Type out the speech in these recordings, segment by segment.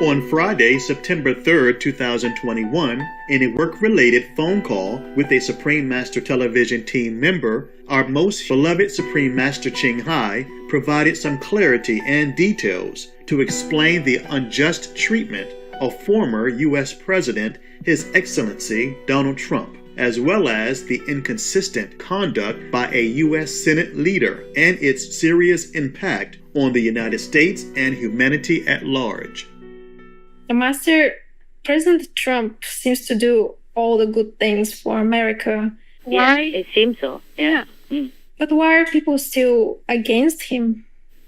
On Friday, September 3rd, 2021, in a work-related phone call with a Supreme Master Television team member, our most beloved Supreme Master Ching Hai provided some clarity and details to explain the unjust treatment of former U.S. President, His Excellency Donald Trump, as well as the inconsistent conduct by a U.S. Senate leader and its serious impact on the United States and humanity at large. Master, President Trump seems to do all the good things for America. Why? Yeah, it seems so. Yeah. But why are people still against him?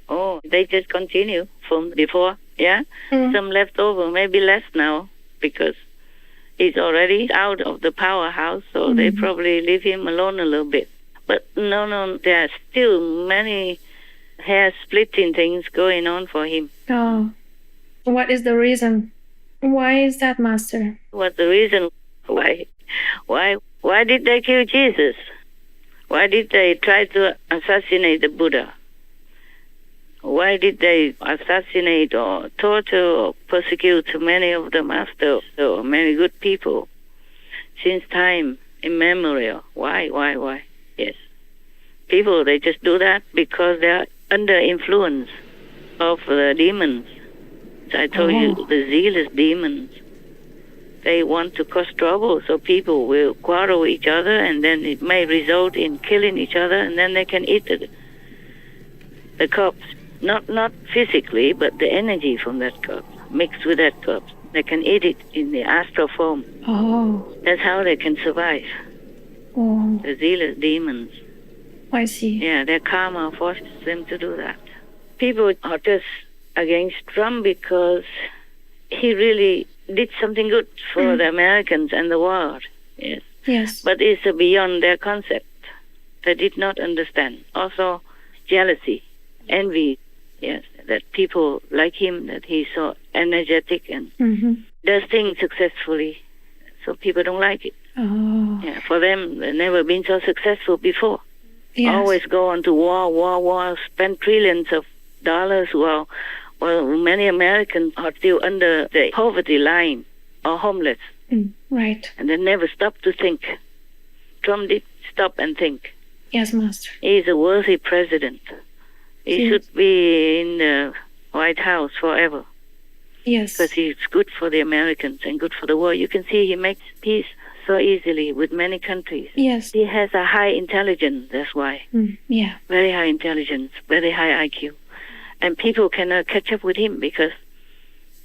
Oh, they just continue from before. Yeah. Some left over, maybe less now, because he's already out of the powerhouse, so they probably leave him alone a little bit. But no, there are still many hair-splitting things going on for him. Oh. What is the reason? Why is that, Master? What's the reason? Why did they kill Jesus? Why did they try to assassinate the Buddha? Why did they assassinate or torture or persecute many of the masters or many good people since time immemorial? Why? Yes. People, they just do that because they are under influence of the demons. I told you, the zealous demons. They want to cause trouble, so people will quarrel with each other, and then it may result in killing each other, and then they can eat the corpse. Not physically, but the energy from that corpse, mixed with that corpse. They can eat it in the astral form. Oh. That's how they can survive. Oh. The zealous demons. I see. Yeah, their karma forces them to do that. People are just against Trump because he really did something good for the Americans and the world. Yes. But it's beyond their concept. They did not understand. Also, jealousy, envy, yes, that people like him, that he's so energetic and does things successfully. So people don't like it. Oh. Yeah, for them, they've never been so successful before. Yes. Always go on to war, spend trillions of dollars while many Americans are still under the poverty line or homeless. Right. And they never stop to think. Trump did stop and think. Yes, Master. He's a worthy president. He should be in the White House forever. Yes. Because he's good for the Americans and good for the world. You can see he makes peace so easily with many countries. Yes. He has a high intelligence, that's why. Yeah. Very high intelligence, very high IQ. And people cannot catch up with him because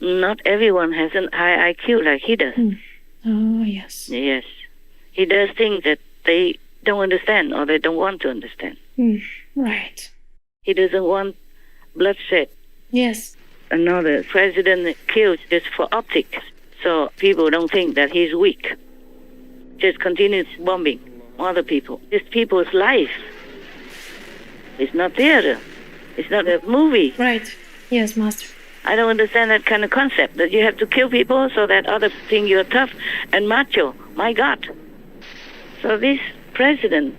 not everyone has a high IQ like he does. Oh, yes. Yes. He does things that they don't understand or they don't want to understand. Right. He doesn't want bloodshed. Yes. Another president killed just for optics, so people don't think that he's weak. Just continues bombing other people. It's people's lives. It's not theater. It's not a movie. Right. Yes, Master. I don't understand that kind of concept, that you have to kill people so that others think you're tough and macho. My God. So this President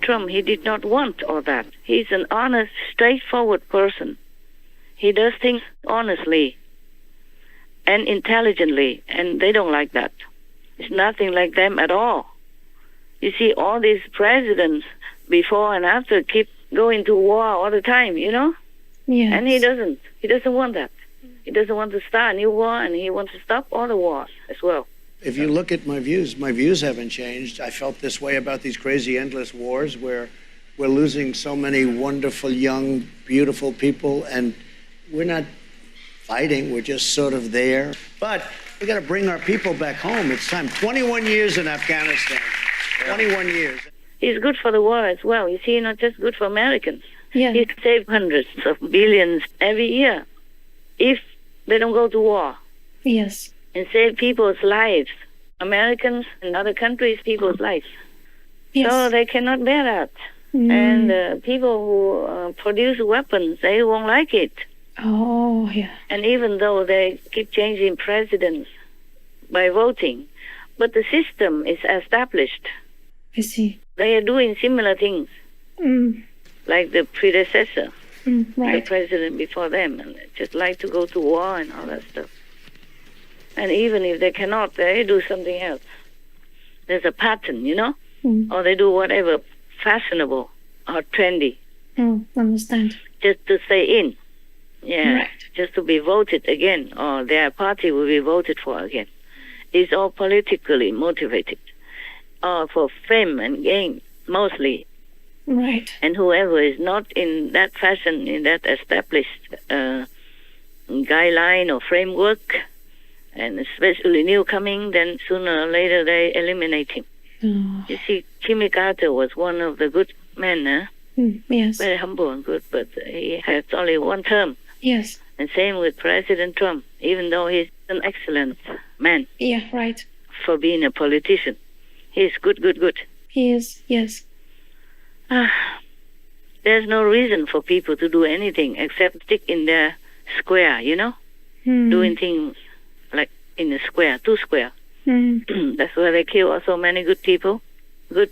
Trump, he did not want all that. He's an honest, straightforward person. He does things honestly and intelligently, and they don't like that. It's nothing like them at all. You see, all these presidents before and after keep going to war all the time, you know? Yes. And he doesn't. He doesn't want that. He doesn't want to start a new war, and he wants to stop all the wars as well. If you look at my views haven't changed. I felt this way about these crazy, endless wars where we're losing so many wonderful, young, beautiful people, and we're not fighting. We're just sort of there. But we got to bring our people back home. It's time. 21 years in Afghanistan. 21 years. He's good for the war as well. You see, not just good for Americans. Yeah. He saved hundreds of billions every year if they don't go to war. Yes. And save people's lives. Americans and other countries, people's lives. Yes. So they cannot bear that. And people who produce weapons, they won't like it. Oh, yeah. And even though they keep changing presidents by voting, but the system is established. I see. They are doing similar things, like the predecessor. the Right. president before them, and they just like to go to war and all that stuff. And even if they cannot, they do something else. There's a pattern, or they do whatever fashionable or trendy, Understand. just to stay in. Yeah, Right. just to be voted again, or their party will be voted for again. It's all politically motivated, or for fame and gain, mostly. Right. And whoever is not in that fashion, in that established guideline or framework, and especially new coming, then sooner or later they eliminate him. Oh. You see, Jimmy Carter was one of the good men, Yes. very humble and good, but he had only one term. Yes. And same with President Trump, even though he's an excellent man Yeah. Right. for being a politician. He's good. He is. Yes. There's no reason for people to do anything except stick in their square, doing things like in the square, 2 square. That's why they kill so many good people, good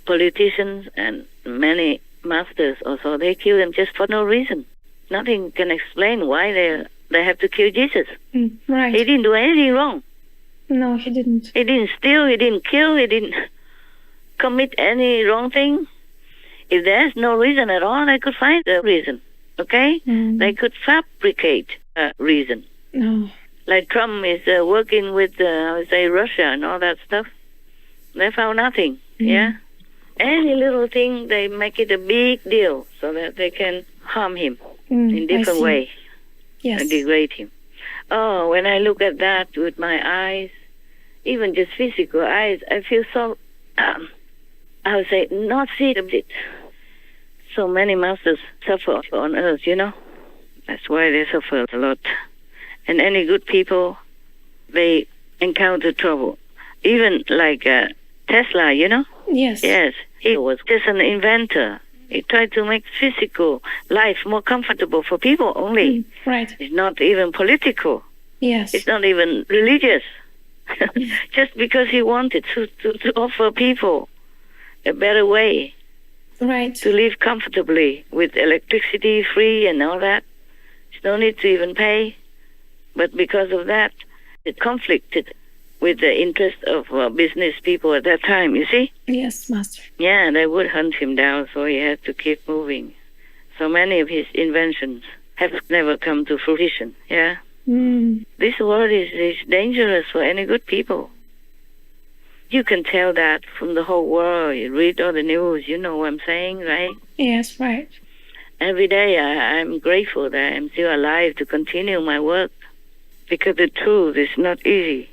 politicians, and many masters also. They kill them just for no reason. Nothing can explain why they have to kill Jesus. Right. He didn't do anything wrong. No, he didn't. He didn't steal, he didn't kill, he didn't commit any wrong thing. If there's no reason at all, they could find a reason, okay? They could fabricate a reason. No. Like Trump is working with, Russia and all that stuff. They found nothing, yeah? Any little thing, they make it a big deal so that they can harm him in different ways Yes. and degrade him. Oh, when I look at that with my eyes, even just physical eyes, I feel so, I would say, not it. So many masters suffer on earth, That's why they suffer a lot. And any good people, they encounter trouble. Even like Tesla, Yes. Yes, he was just an inventor. He tried to make physical life more comfortable for people only. Right. It's not even political. Yes. It's not even religious. Just because he wanted to offer people a better way Right. to live comfortably with electricity free and all that. There's no need to even pay. But because of that, it conflicted with the interest of business people at that time, you see? Yes, Master. Yeah, they would hunt him down, so he had to keep moving. So many of his inventions have never come to fruition, yeah? This world is dangerous for any good people. You can tell that from the whole world. You read all the news, you know what I'm saying, right? Yes, right. Every day I'm grateful that I'm still alive to continue my work, because the truth is not easy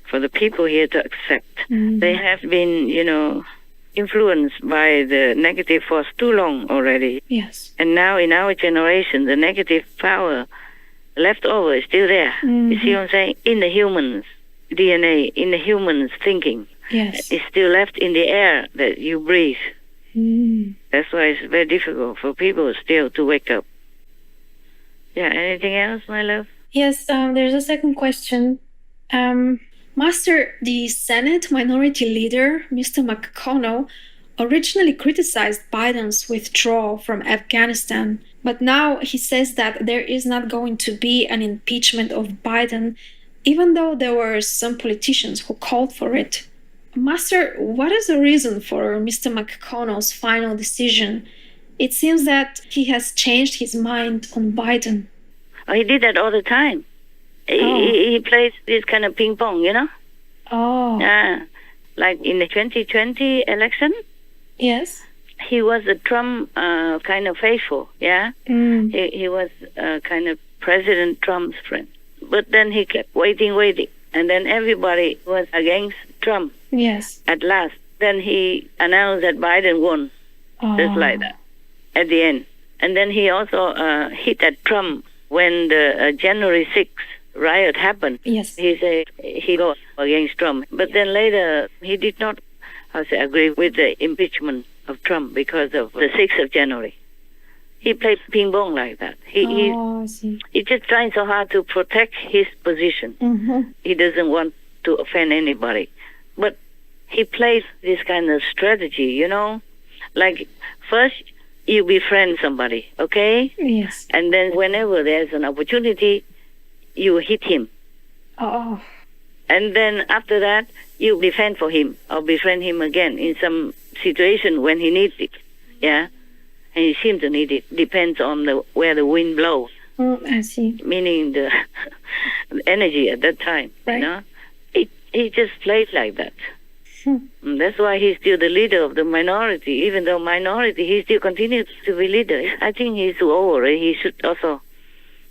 for the people here to accept. They have been, influenced by the negative force too long already. Yes. And now in our generation, the negative power left over is still there. You see what I'm saying? In the humans' DNA, in the humans' thinking. Yes. It's still left in the air that you breathe. That's why it's very difficult for people still to wake up. Yeah, anything else, my love? Yes, there's a second question. Master, the Senate Minority Leader, Mr. McConnell, originally criticized Biden's withdrawal from Afghanistan, but now he says that there is not going to be an impeachment of Biden, even though there were some politicians who called for it. Master, what is the reason for Mr. McConnell's final decision? It seems that he has changed his mind on Biden. Oh, he did that all the time. He plays this kind of ping pong, Oh. Like in the 2020 election, Yes. he was a Trump kind of faithful, yeah? He was kind of President Trump's friend. But then he kept waiting. And then everybody was against Trump. Yes. At last, then he announced that Biden won, just like that, at the end. And then he also hit at Trump when the January 6th riot happened. Yes. He said he lost against Trump. But then later, he did not agree with the impeachment of Trump because of the 6th of January. He played ping pong like that. I see. He's just trying so hard to protect his position. He doesn't want to offend anybody. But he plays this kind of strategy, Like, first, you befriend somebody, okay? Yes. And then whenever there's an opportunity, you hit him. Oh. And then after that, you defend for him or befriend him again in some situation when he needs it. Yeah? And he seems to need it. Depends on where the wind blows. I see. Meaning the energy at that time. Right. You know? He just plays like that. And that's why he's still the leader of the minority. Even though minority, he still continues to be leader. I think he's too old. He should also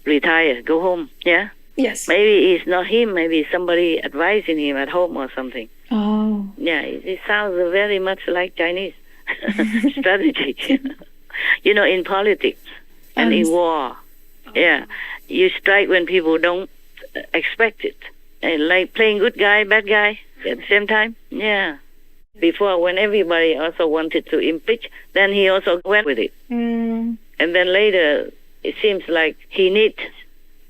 retire, go home. Yeah? Yes. Maybe it's not him. Maybe it's somebody advising him at home or something. Oh. Yeah, it sounds very much like Chinese strategy. You know, in politics and in war. Yeah, you strike when people don't expect it. And like playing good guy, bad guy at the same time. Yeah. Before, when everybody also wanted to impeach, then he also went with it. And then later, it seems like he needs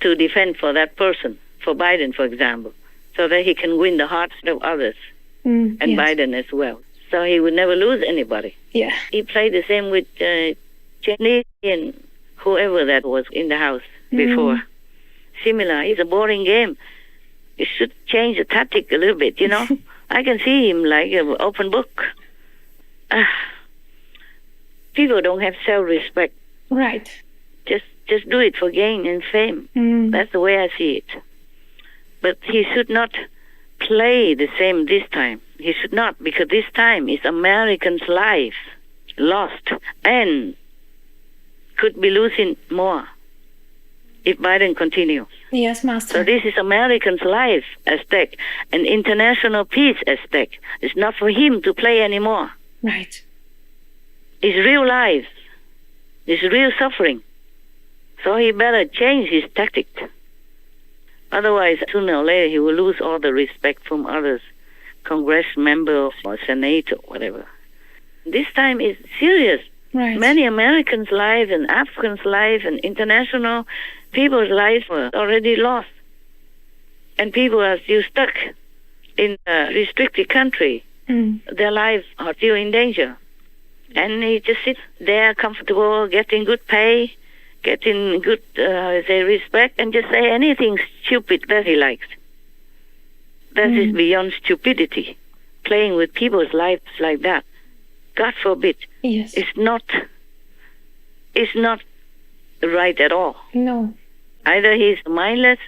to defend for that person, for Biden, for example, so that he can win the hearts of others, and yes. Biden as well. So he would never lose anybody. Yeah. He played the same with Cheney and whoever that was in the house before. Similar. It's a boring game. You should change the tactic a little bit, you know. I can see him like an open book. People don't have self-respect. Right. Just do it for gain and fame. That's the way I see it. But he should not play the same this time. He should not, because this time is Americans' life lost and could be losing more if Biden continues. Yes, Master. So this is Americans' life at stake and international peace at stake. It's not for him to play anymore. Right. It's real life. It's real suffering. So he better change his tactic. Otherwise, sooner or later, he will lose all the respect from others, Congress member or senator, whatever. This time is serious. Right. Many Americans' lives and Africans' lives and international people's lives were already lost. And people are still stuck in a restricted country. Their lives are still in danger. And he just sits there comfortable, getting good pay, getting good respect, and just say anything stupid that he likes. That is beyond stupidity. Playing with people's lives like that. God forbid. Yes. It's not right at all. No. Either he's mindless,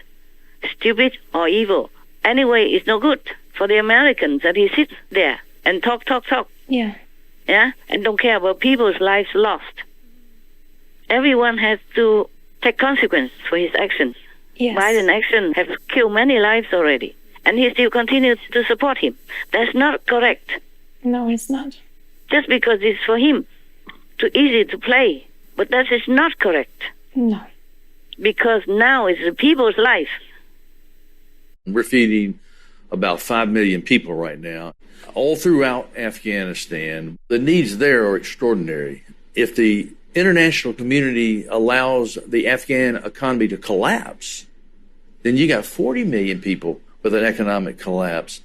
stupid, or evil. Anyway, it's no good for the Americans that he sits there and talk. Yeah. Yeah? And don't care about people's lives lost. Everyone has to take consequence for his actions. Yes. Biden's action has killed many lives already. And he still continues to support him. That's not correct. No, it's not. Just because it's for him, too easy to play. But that is not correct. No. Because now it's the people's life. We're feeding about 5 million people right now. All throughout Afghanistan, the needs there are extraordinary. If the international community allows the Afghan economy to collapse, then you got 40 million people with an economic collapse.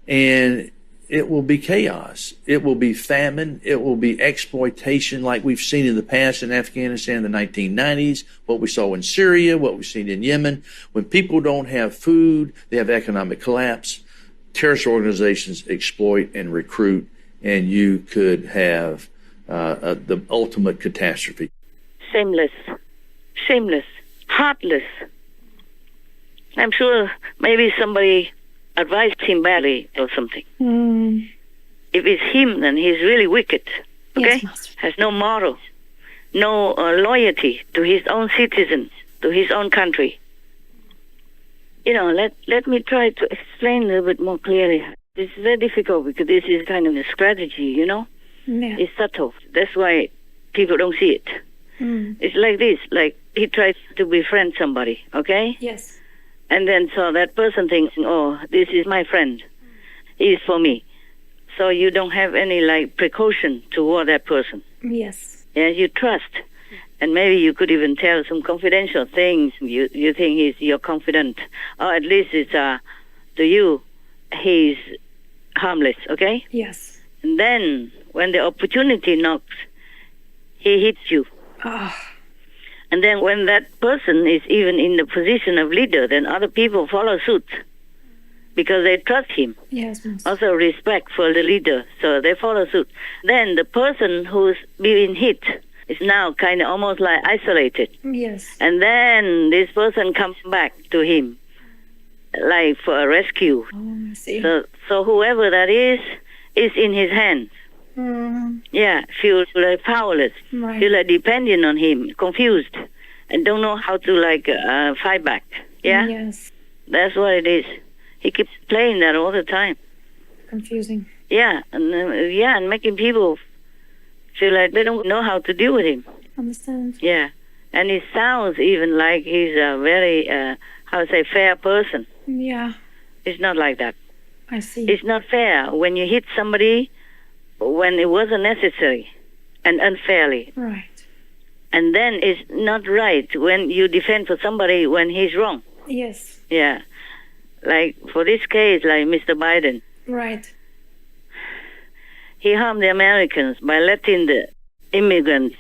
And it will be chaos. It will be famine. It will be exploitation like we've seen in the past in Afghanistan in the 1990s, what we saw in Syria, what we've seen in Yemen. When people don't have food, they have economic collapse. Terrorist organizations exploit and recruit, and you could have the ultimate catastrophe. Shameless, heartless. I'm sure maybe somebody advised him badly or something. If it's him, then he's really wicked. Okay? Yes, Master. Has no moral, no loyalty to his own citizens, to his own country. You know, let me try to explain a little bit more clearly. It's very difficult because this is kind of a strategy, you know? Yeah. It's subtle. That's why people don't see it. It's like this, like he tries to befriend somebody, okay? Yes. And then so that person thinks, oh, this is my friend. He's for me. So you don't have any like precaution toward that person. Yes. Yeah, you trust. And maybe you could even tell some confidential things. You think he's your confidant. Or at least it's to you, he's harmless, okay? Yes. And then when the opportunity knocks, he hits you. And then when that person is even in the position of leader, then other people follow suit because they trust him. Yes, Master. Also respect for the leader, so they follow suit. Then the person who's being hit is now kind of almost like isolated. Yes. And then this person comes back to him, like for a rescue. Oh, I see. So whoever that is in his hands. Yeah, feel like powerless, Right. feel like dependent on him, confused, and don't know how to fight back. Yeah, Yes. that's what it is. He keeps playing that all the time. Confusing. Yeah, and making people feel like they don't know how to deal with him. Understand. Yeah, and it sounds even like he's a very fair person. Yeah, It's not like that. I see. It's not fair when you hit somebody when it wasn't necessary and unfairly. Right. And then it's not right when you defend for somebody when he's wrong. Yes. Yeah. Like for this case, like Mr. Biden, Right. he harmed the Americans by letting the immigrants,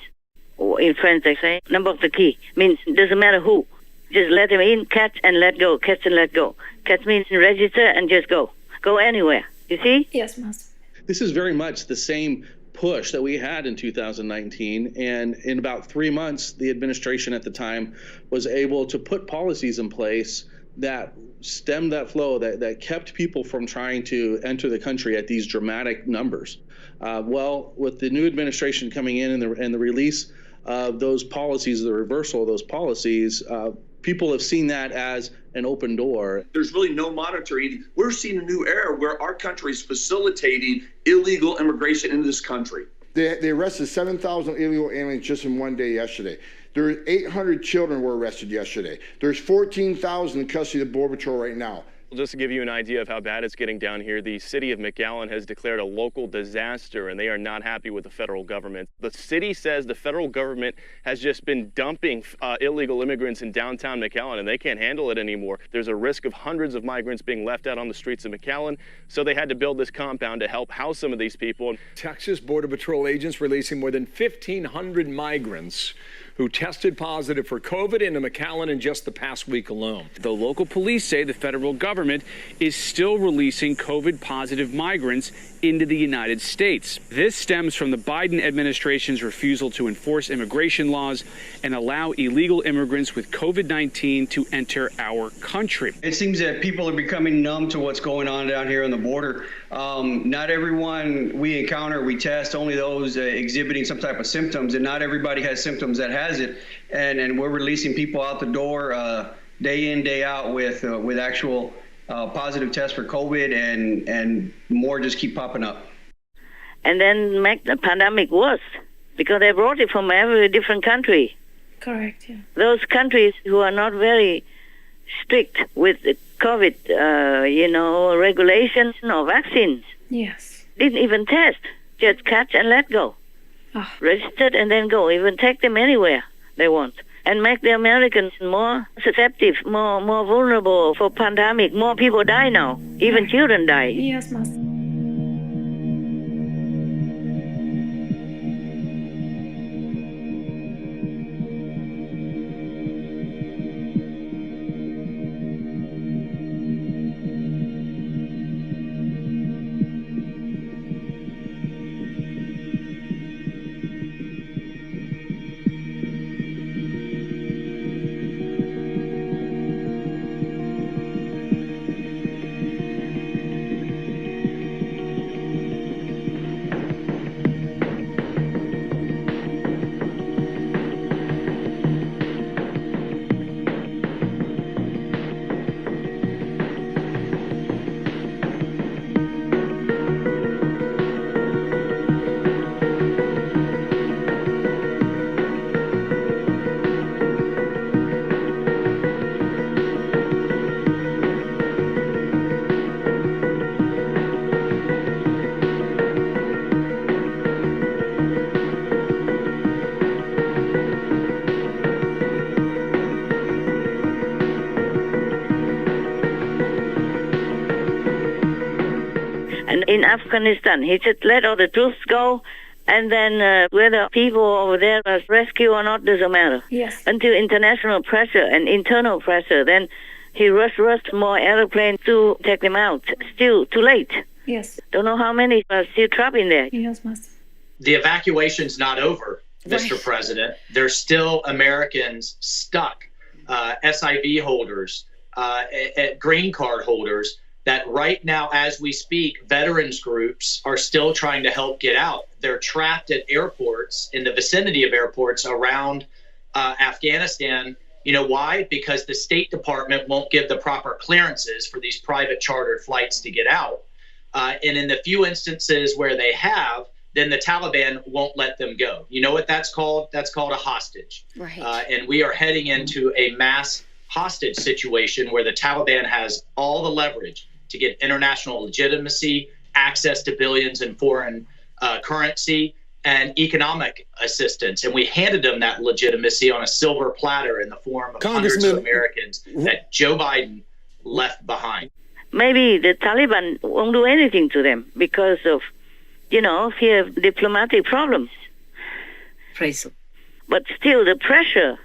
in French they say, n'importe qui, means it doesn't matter who. Just let them in, catch and let go, catch and let go. Catch means register and just go. Go anywhere. You see? Yes, Master. This is very much the same push that we had in 2019. And in about 3 months, the administration at the time was able to put policies in place that stemmed that flow, that kept people from trying to enter the country at these dramatic numbers. Well, with the new administration coming in and the release of those policies, the reversal of those policies, people have seen that as an open door. There's really no monitoring. We're seeing a new era where our country is facilitating illegal immigration into this country. They arrested 7,000 illegal aliens just in one day yesterday. There are 800 children were arrested yesterday. There's 14,000 in custody of the Border Patrol right now. Just to give you an idea of how bad it's getting down here, the city of McAllen has declared a local disaster, and they are not happy with the federal government. The city says the federal government has just been dumping illegal immigrants in downtown McAllen, and they can't handle it anymore. There's a risk of hundreds of migrants being left out on the streets of McAllen, so they had to build this compound to help house some of these people. Texas Border Patrol agents releasing more than 1,500 migrants who tested positive for COVID into McAllen in just the past week alone. The local police say the federal government is still releasing COVID-positive migrants into the United States. This stems from the Biden administration's refusal to enforce immigration laws and allow illegal immigrants with COVID-19 to enter our country. It seems that people are becoming numb to what's going on down here on the border. Not everyone we encounter, we test, only those exhibiting some type of symptoms, and not everybody has symptoms that has it. And we're releasing people out the door day in, day out with actual positive tests for COVID, and more just keep popping up. And then make the pandemic worse because they brought it from every different country. Correct, yeah. Those countries who are not very strict with the COVID, regulations or vaccines. Yes. Didn't even test. Just catch and let go. Registered and then go. Even take them anywhere they want. And make the Americans more susceptible, more vulnerable for pandemic. More people die now. Even children die. Yes, Master. In Afghanistan, he said, let all the troops go And then whether people over there are rescued or not doesn't matter. Yes. Until international pressure and internal pressure, then he rushed more airplanes to take them out. Still too late. Yes. Don't know how many are still trapped in there. Yes, Master. The evacuation's not over, Mr. President. There's still Americans stuck, SIV holders, green card holders, that right now, as we speak, veterans groups are still trying to help get out. They're trapped at airports, in the vicinity of airports around Afghanistan. You know why? Because the State Department won't give the proper clearances for these private chartered flights to get out. And in the few instances where they have, then the Taliban won't let them go. You know what that's called? That's called a hostage. Right. And we are heading into a mass hostage situation where the Taliban has all the leverage to get international legitimacy, access to billions in foreign currency, and economic assistance. And we handed them that legitimacy on a silver platter in the form of hundreds of Americans that Joe Biden left behind. Maybe the Taliban won't do anything to them because of, fear of diplomatic problems. Praise. But still, the pressure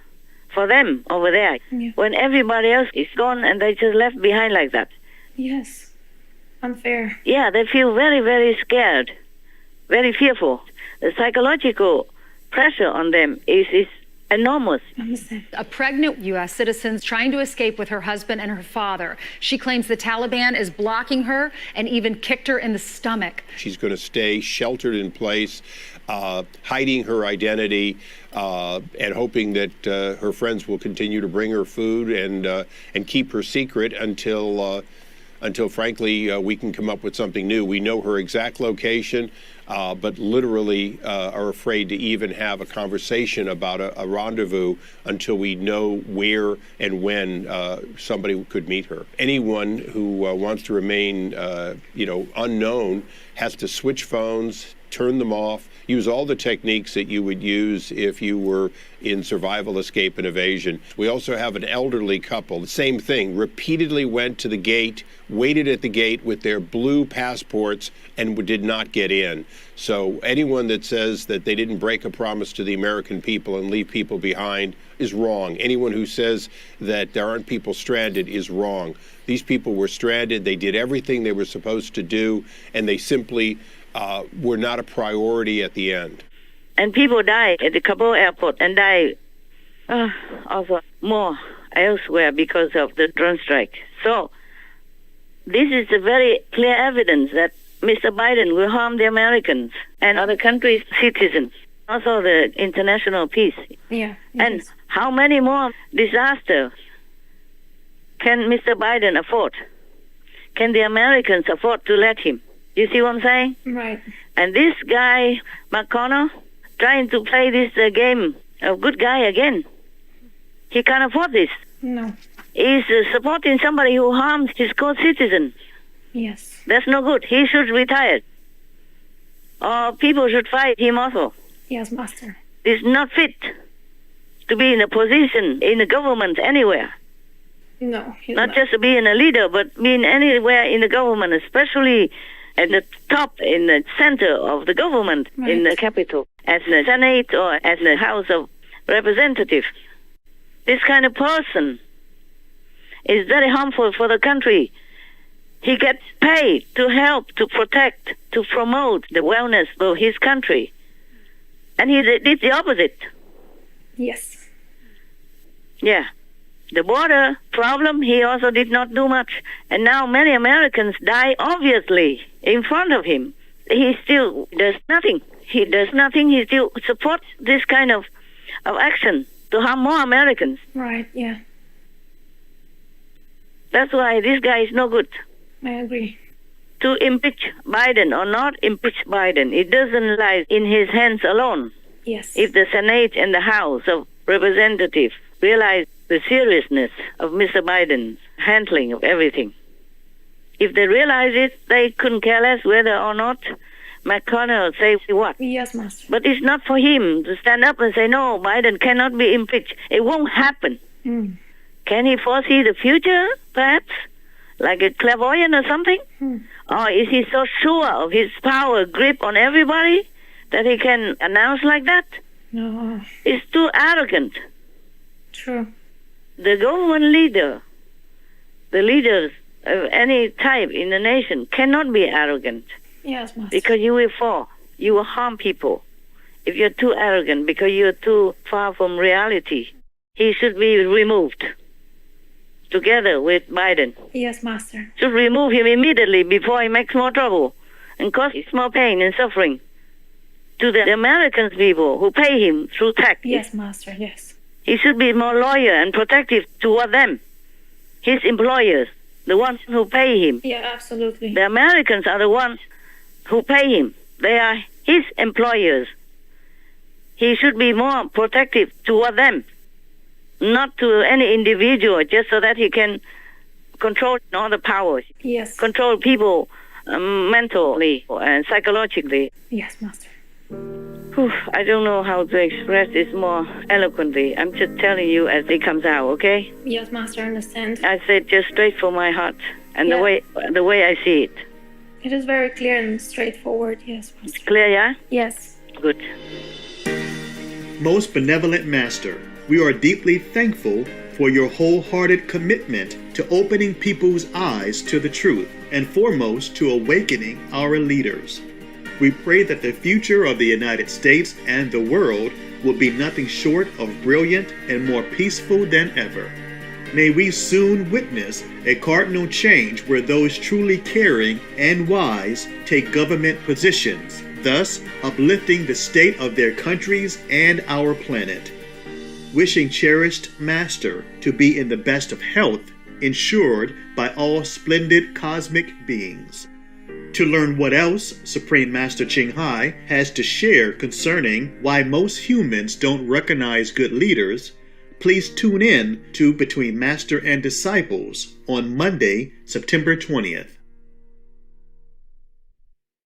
for them over there, when everybody else is gone and they just left behind like that. Yes. Unfair. Yeah, they feel very, very scared, very fearful. The psychological pressure on them is enormous. A pregnant U.S. citizen trying to escape with her husband and her father. She claims the Taliban is blocking her and even kicked her in the stomach. She's going to stay sheltered in place, hiding her identity, and hoping that her friends will continue to bring her food and keep her secret until frankly, we can come up with something new. We know her exact location, but literally are afraid to even have a conversation about a rendezvous until we know where and when somebody could meet her. Anyone who wants to remain, unknown has to switch phones, turn them off, use all the techniques that you would use if you were in survival, escape, and evasion. We also have an elderly couple, the same thing, repeatedly went to the gate, waited at the gate with their blue passports, and did not get in. So anyone that says that they didn't break a promise to the American people and leave people behind is wrong. Anyone who says that there aren't people stranded is wrong. These people were stranded. They did everything they were supposed to do, and they simply were not a priority at the end. And people die at the Kabul airport and die also more elsewhere because of the drone strike. So this is a very clear evidence that Mr. Biden will harm the Americans and other countries' citizens, also the international peace. Yeah. And how many more disasters can Mr. Biden afford? Can the Americans afford to let him? You see what I'm saying? Right. And this guy, McConnell, trying to play this game of good guy again. He can't afford this. No. He's supporting somebody who harms his co-citizens. Yes. That's no good. He should retire. Or people should fight him also. Yes, Master. He's not fit to be in a position in the government anywhere. No. Not just being a leader, but being anywhere in the government, especially at the top, in the center of the government, in the capital, as the Senate or as the House of Representatives. This kind of person is very harmful for the country. He gets paid to help, to protect, to promote the wellness of his country. And he did the opposite. Yes. Yeah. The border problem, he also did not do much. And now many Americans die, obviously, in front of him. He still does nothing. He does nothing. He still supports this kind of action to harm more Americans. Right, yeah. That's why this guy is no good. I agree. To impeach Biden or not impeach Biden, it doesn't lie in his hands alone. Yes. If the Senate and the House of Representatives realize the seriousness of Mr. Biden's handling of everything. If they realize it, they couldn't care less whether or not McConnell say what. Yes, Master. But it's not for him to stand up and say, no, Biden cannot be impeached. It won't happen. Can he foresee the future, perhaps? Like a clairvoyant or something? Or is he so sure of his power grip on everybody that he can announce like that? No. It's too arrogant. True. The government leader, the leaders of any type in the nation cannot be arrogant. Yes, Master. Because you will fall. You will harm people. If you're too arrogant, because you're too far from reality, he should be removed together with Biden. Yes, Master. Should remove him immediately before he makes more trouble and causes more pain and suffering to the American people who pay him through tax. Yes, Master, yes. He should be more loyal and protective toward them, his employers, the ones who pay him. Yeah, absolutely. The Americans are the ones who pay him. They are his employers. He should be more protective toward them, not to any individual, just so that he can control all the powers. Yes. Control people mentally and psychologically. Yes, Master. Whew, I don't know how to express this more eloquently. I'm just telling you as it comes out, okay? Yes, Master, I understand. I said just straight from my heart and Yeah. the way I see it. It is very clear and straightforward, yes, Master. Clear, yeah? Yes. Good. Most benevolent Master, we are deeply thankful for your wholehearted commitment to opening people's eyes to the truth, and foremost to awakening our leaders. We pray that the future of the United States and the world will be nothing short of brilliant and more peaceful than ever. May we soon witness a cardinal change where those truly caring and wise take government positions, thus uplifting the state of their countries and our planet. Wishing cherished Master to be in the best of health, ensured by all splendid cosmic beings. To learn what else Supreme Master Ching Hai has to share concerning why most humans don't recognize good leaders, please tune in to Between Master and Disciples on Monday, September 20th.